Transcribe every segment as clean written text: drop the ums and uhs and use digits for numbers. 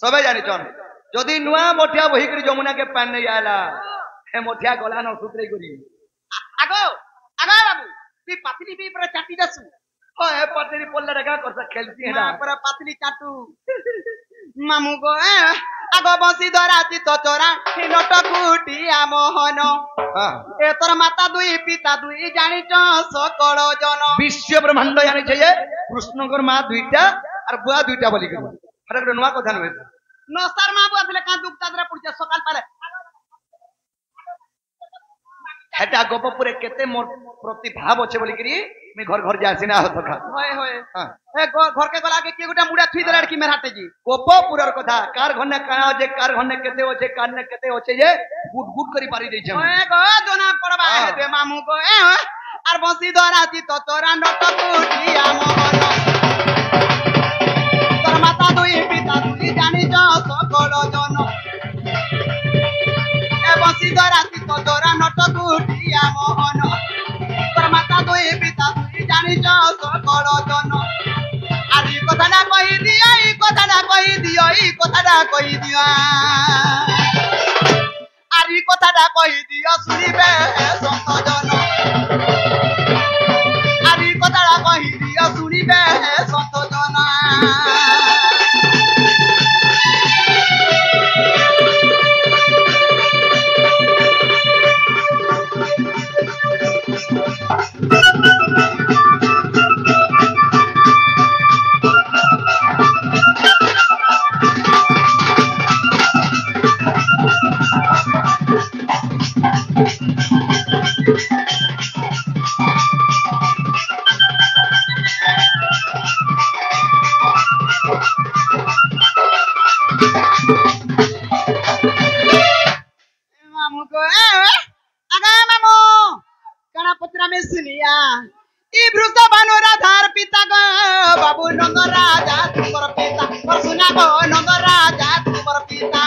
सबे जानी चन जदि नुआ मोठिया बही करी जमुना के पान नहीं आला हे मोठिया गला न सुतरे करी आगो आगो बाबू तू पतली भी पर चाटी दसु हो हे पतली पोल्ला रगा कर खेलती है ना पर पतली चाटू मामू गो आगो बसी धराती तो तोरा नट कुटिया मोहन ए तोर माता दुई पिता दुई जानी सकल जन विश्व ब्रह्मांड जानी छे कृष्णकर मां दुईटा और बुआ दुईटा बोली करी अरे गोटे नुआ कथा नुहे नस्तार मां बुआ का दुख तादरा पुड़िया सकाल पाले हेटा गोपपुरे केते मोर प्रतिभाव अच्छे बोली करी मैं घर घर जासी ना होत खा होय होय ए घर के गला के के गोटा मुड़ा थुई देला की मेराटे जी गोपपुरर कथा कार घने का जे कार घने केते होचे कार ने केते होचे जे गुड गुड करी पारी दै छै ओए गो जोना पड़बा हेते मामू को आर बसी धराती तो तोरा नट कुटिया मोहन तोर माता दुई पिता दुई जानी सकल जन ए बसी धराती तो तोरा नट कुटिया मोहन तोर माता दुई पिता दुई जानी सकल जन आरी कथाटा कहि दियो ई कथाटा कहि दियो ई कथाटा कहि दियो आरी कथाटा कहि दियो सुनिबे संत जन आरी कथाटा कहि दियो सुनिबे संत जन मामू को आगा मामू कणा पुत्रा में सुनिया ई भृत भानु राधार पिता गो बाबू नंद राजा तुमर पिता और सुना गो नंद राजा तुमर पिता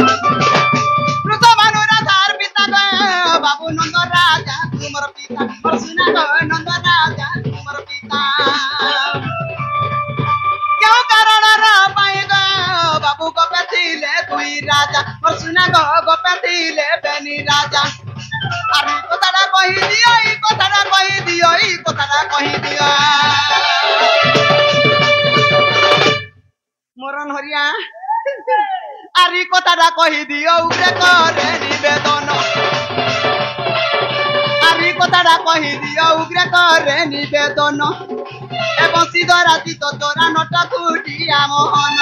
भृत भानु राधार पिता गो बाबू नंद राजा तुमर पिता और सुना गो नंद राजा तुमर पिता क्यों कारण रा पाए गो बाबू को पेथिले तुई राजा और सुना गो पेथिले बेनी राजा अरे कथाटा कहि दियो ई कथाटा कहि दियो ई कथाटा कहि दियो मरण हरिया अरे कथाटा कहि दियो उग्रे करे निवेदन अरे कथाटा कहि दियो उग्रे करे निवेदन ए बसी धराती तो तोरा नट कुटिया मोहन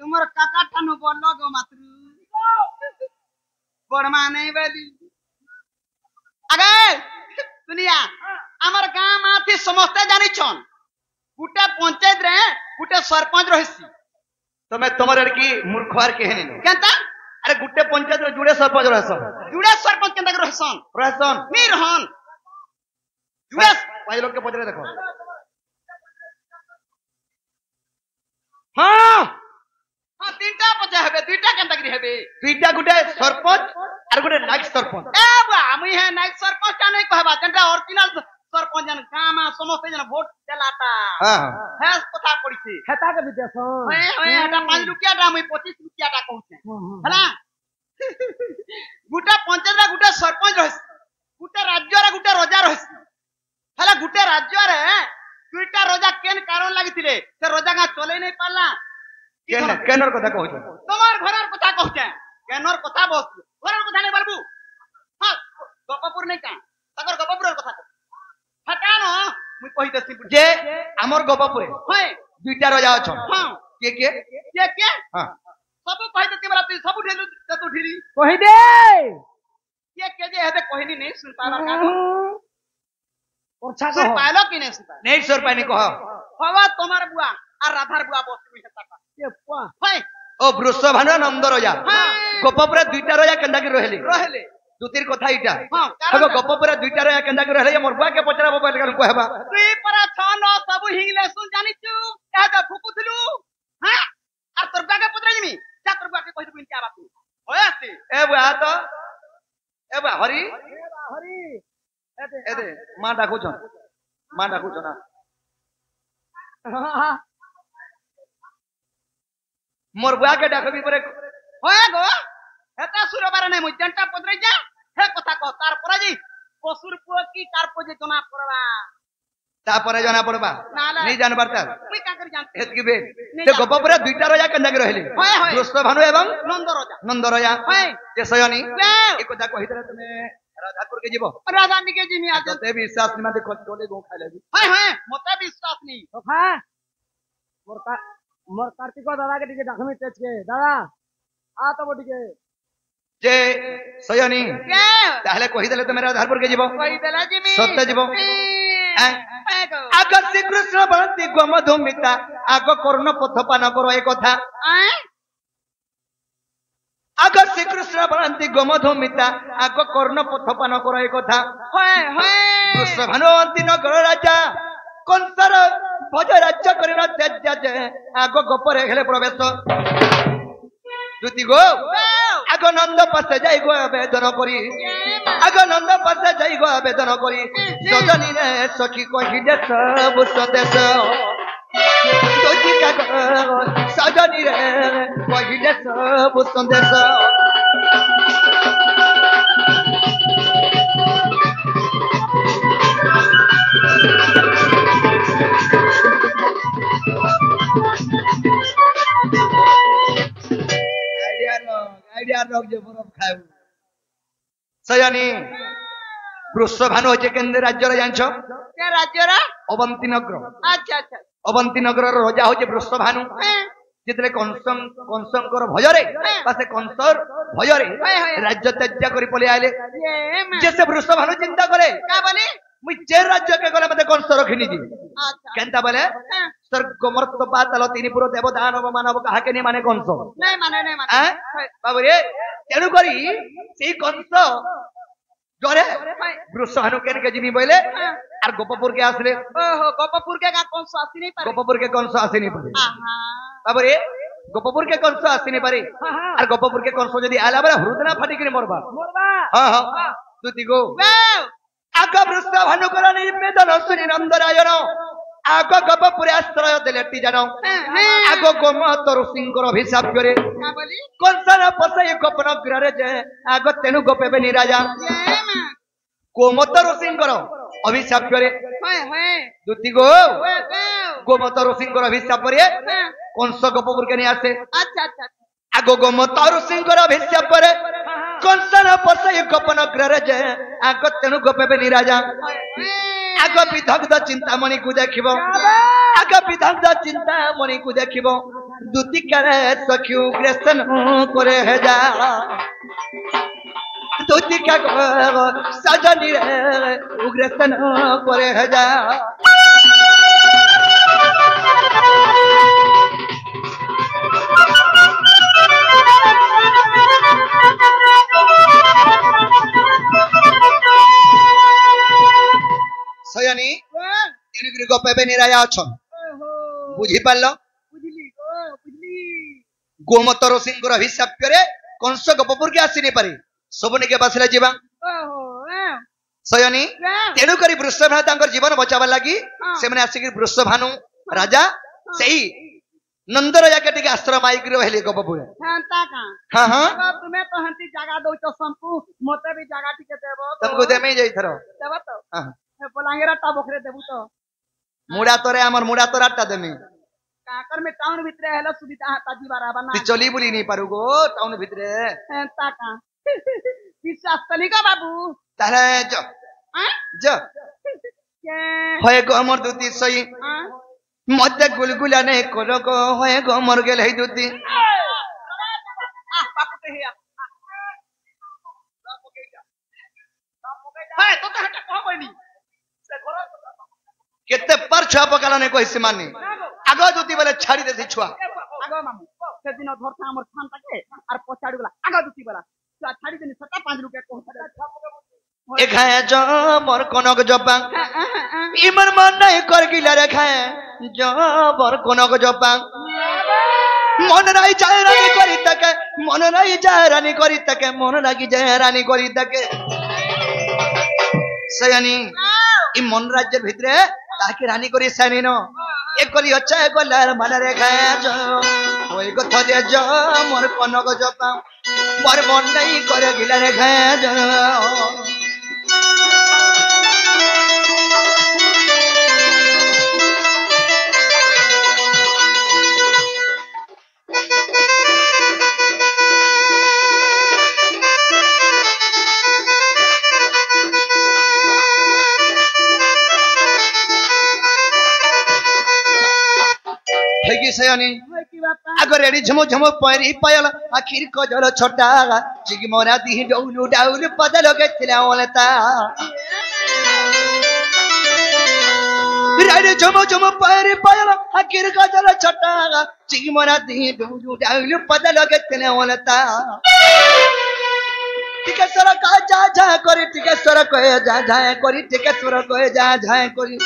तुमर काका ठानु बोलो गो मातृ बड़मा नहीं बोली अगे सुनिया हमर गां माथि समस्त जानि छन गुटे पंचायत रे गुटे सरपंच रहिसी तमे तमर लड़की मूर्खवार केहनी नो केनता अरे गुटे पंचायत रे जुड़े सरपंच रहसन जुड़े सरपंच केनता रहसन रहसन नी रहन जुड़े पांच लोग के पचरे देखो हां हां तीनटा पचा हेबे दुईटा केनता करी हेबे दुईटा गुटे सरपंच और गुटे नाइक सरपंच ए बा मुई है नाइक सरपंच का नहीं कहबा जेनटा ओरिजिनल सरपंच जन गामा समस्त जन वोट देलाता हां है कथा पड़िसी हेता के विदेश ओए ओए हटा 5 रुपया दा मुई 25 रुपया दा कहूछे हला गुटा पंचायत रे गुटे सरपंच रहस गुटे राज्य रे गुटे राजा रहस हला गुटे राज्य रे दुईटा राजा केन कारण लागितिले से राजा का चले नहीं पाला केनर कथा कहू तुम्हार घरर कथा कहूछे केनर कथा बस घरर कथा नहीं बोलबू हां गपपुर नहीं का तकर गपपुर कथा हटा न मुई कहि देसी जे हमर गपपुरे हां दुईटा राजा अछन हां के के हां सब कहि देती बला तू सब उठे कहि दे ये के जे हेबे कहनी नहीं सुन पावा का परछा सुन कह पालो कि नहीं सुन पालो नहीं सर पानी कह हवा तुम्हार बुआ और राधार बुआ बसुई हेता का ये पा होय ओ वृषभानु नंद रजा हां गोपपुरा दुईटा रजा केंदा की रहली रहले दुतीर कथा इटा हां अब गोपपुरा दुईटा रजा केंदा की रहले मोर बुआ के पचरा मोबाइल का कहबा तुई परा छन सब हिंगले सुन जानि छु ए त फुकुथलु हां और तोर बुआ के पुत्र जिमी जा तोर बुआ के कहि दबु इनका बात होय आसी ए बुआ तो ए बुआ हरी हरि ए दे मां डाकू ना मोर बुआ के डाकबी परे होय गो हेता सुरबार नै मु जनता पुत्र जा हे कथा कह तार परा जी पसुर पुआ की कार पजे जना परवा तापरे जना पड़बा नाला नहीं जान बरता मुई का कर जानते हेत की बे ते गोपपुरा दुईटा रजा केंदा की रहली होय होय वृषभानु एवं नंद राजा नंद रजा होय जे सयनी वाओ ए कथा कहितरा तमे राधापुर के जीवो राजा निके जिमी आज तते विश्वास निमा देखो टोले गो खाले होय होय मते विश्वास नहीं तो खा मोर कार्तिक दादा के टिके डाकमी तेज के दादा आ तो बोटिके जे सयनी के ताहले कहिदेले तमे राधापुर के जीवो कहि देला जिमी सत्य जीवो गो आग श्रीकृष्ण बनती गोमधुमिता आग कर्ण पथपान करो ए कथा आग श्रीकृष्ण बनती गोमधुमिता आग कर्ण पथपान करो ए कथा होय होय वृषभानु नगर राजा कंसर भज राज्य करिना त्याज्य आग गोपरे हेले प्रवेश दुति गो आग नंद पासे जाई गो आवेदन करी आग नंद पासे जाई गो आवेदन करी सजनी रे सखी कहिले सब सदेश दुति का सजनी रे कहिले सब संदेश आइडिया रख जे बरफ खाऊ सयानी वृषभानु होचे केंद्र राज्य रे जानछो के राज्य रा अवंती नगर अच्छा अच्छा अवंती नगर रो राजा होचे वृषभानु जितले कंसंकर भयरे पासे कंसर भयरे राज्य त्याज्य करी पले आइले ये मैं जैसे वृषभानु चिंता करे का बोली मुई जे राज्य के गले मते कंस रखिनी दी अच्छा केनता बोले स्वर्ग मर्त पाताल तीन पुर देव दानव मानव कहा के नहीं माने कंस नहीं माने बाबू रे तेणु करी सेई कंस जरे वृषभानु केन के जिमी बोले और गोपपुर के आसले ओहो गोपपुर के का कौन सा आसी नहीं पारे गोपपुर के कंस आसी नहीं पारे आहा बाबू रे गोपपुर के कंस आसी नहीं पारे और गोपपुर के कंस यदि आला बरा हृदय फाटी के मरबा हां हां तुति गो वाओ आग वृषभानु कर निवेदन सुनि नंदरायण आग गोपपुर आश्रय देलेटी जानो आग गोमत ऋषिंकर अभिशाप करे का बोली कंसन पसई गोपन ग्रह जे आग तेनु गोपेबे निराजा ये मैं गोमत ऋषिंकर अभिशाप करे होय होय दुति गो वाओ गोमत ऋषिंकर अभिशाप करे कंस गोपपुर के नहीं आसे अच्छा अच्छा आग गोमत ऋषिंकर अभिशाप करे कंसन पसई गोपन ग्रह जे आग तेनु गोपेबे निराजा आग विदग्ध चिंतामणि को देखिबो आग विदग्ध चिंतामणि को देखिबो दुति करे सखी उग्रेसन करे हे जा दुति का सजनी रे उग्रेसन करे हे जा सयानी तेणुकरी गपेबे निराया अछन बुझी पारलो बुझली गोमत ऋषिंकर अभिशाप करे कंस गोपपुर के आसी नहीं पारे सबने के बसले जीवा ओहो सयानी तेणुकरी वृषभानु तांकर जीवन बचावा लगी से माने आसी वृषभानु राजा सही नंद राजा के टिके आश्रम आई गिरो हेले गोपपुर हंता का हां हां अब तुम्हें तो हंती जगह दो तो संपू मते भी जगह टिके देबो तुमको देमे जाई थरो देबो तो हां पलांगेरा टा बखरे देबू तो मुड़ा तोरे हमर मुड़ा तोराटा देमे काकर में टाउन भीतर हेलो सुविधा हाता जीवारा बना ती चली बुली नहीं पारु गो टाउन भितरे हंता का विश्वास तनी का बाबू तारे जो हां जो के होय गो हमर दुती सही हां मध्य गुलगुला नहीं कोलो को होय गो मर गेल है दुती आ बापू के हिया ए तो हटा कहबनी से घर केते पर छुआ पकाला ने कोई से मानी आगो दुती बोले छाड़ी देसी छुआ आगो मामू से दिन धरता हमर खान ताके और पछाड़ी वाला आगो दुती वाला छुआ छाड़ी देनी 5 रुपया को ए खाए जो मोर कोनक जपा इमन मन नहीं कर गिला रे खाए जो मोर कोनक जपा मन नहीं जाय रानी करी तके मन नहीं जाय रानी करी तके मन लागी जाय रानी करी तके सयानी इ मन राज्य भितरे ताके रानी करी सयानी न एक करी अच्छा एक लार मन रे खाए जो ओई कथा दे जो मोर कोनक जपा मोर मन नहीं कर गिला रे खाए जो सयानी अगर रेडी झमो झमो पैरी पायल आखिर को जलो छोटा चिगी मोरा दी डौलू डाउल पदल गेथिला ओलता रेडी झमो झमो पैरी पायल आखिर को जलो छोटा चिगी मोरा दी डौलू डाउल पदल गेथिला ओलता टिकेश्वर का जा जा करी टिकेश्वर को जा जा करी टिकेश्वर को जा जा करी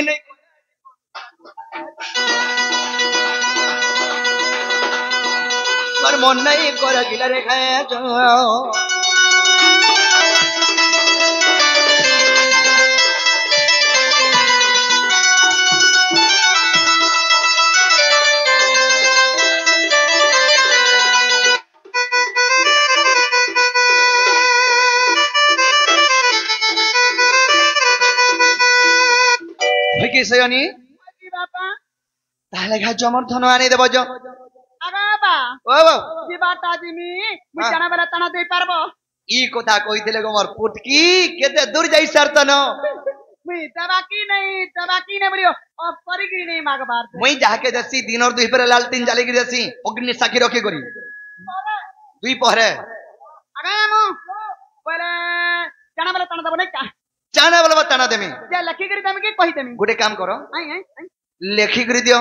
एने पर मन नहीं कर गिला रे खाए जो কি সয়নি কি বাবা তাহলে ঘা জমর ধন আনি দেব জ আগা বাবা ও বাবা কি বাটা দিমি মুই জানা বেলা টানা দেই পারবো ই কথা কইতিলে গমর পুটকি কেতে দূর যাই সারতন মুই দবাকি নাই বলিও অ পরিগিরি নাই মাগবার মুই যাকে দেছি দিনর দুই পরে লালটিন জালি গি দেছি অগ্নি সাক্ষী রখি করি দুই পরে আগা মু পরে জানা বেলা টানা দেব নাই কা চানা বলবা টানা দেমি যে লেখি করি তুমি কি কহি দেমি গোটে কাম করো আই লেখি করি দিও